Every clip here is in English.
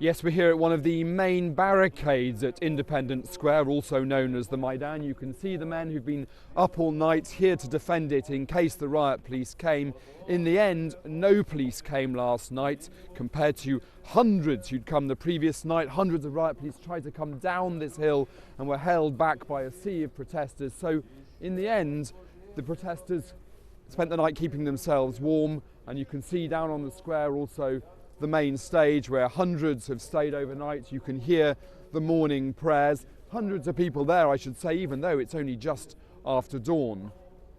Yes, we're here at one of the main barricades at Independence Square, also known as the Maidan. You can see the men who've been up all night here to defend it in case the riot police came. In the end, no police came last night compared to hundreds who'd come the previous night. Hundreds of riot police tried to come down this hill and were held back by a sea of protesters. So in the end, the protesters spent the night keeping themselves warm, and you can see down on the square also the main stage where hundreds have stayed overnight. You can hear the morning prayers. Hundreds of people there, I should say, even though it's only just after dawn.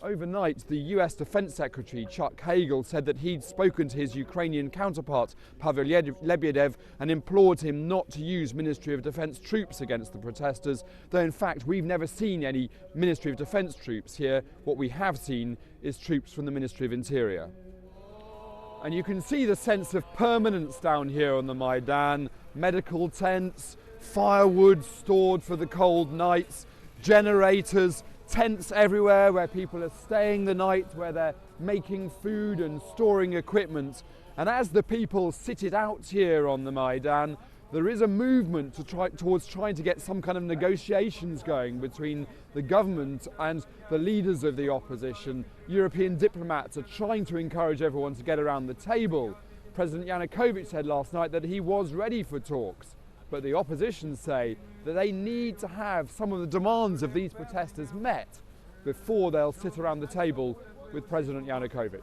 Overnight, the US Defense Secretary Chuck Hagel said that he'd spoken to his Ukrainian counterpart Pavel Lebedyev and implored him not to use Ministry of Defense troops against the protesters, though in fact we've never seen any Ministry of Defense troops here. What we have seen is troops from the Ministry of Interior. And you can see the sense of permanence down here on the Maidan. Medical tents, firewood stored for the cold nights, generators, tents everywhere where people are staying the night, where they're making food and storing equipment. And as the people sit it out here on the Maidan, there is a movement towards trying to get some kind of negotiations going between the government and the leaders of the opposition. European diplomats are trying to encourage everyone to get around the table. President Yanukovych said last night that he was ready for talks, but the opposition say that they need to have some of the demands of these protesters met before they'll sit around the table with President Yanukovych.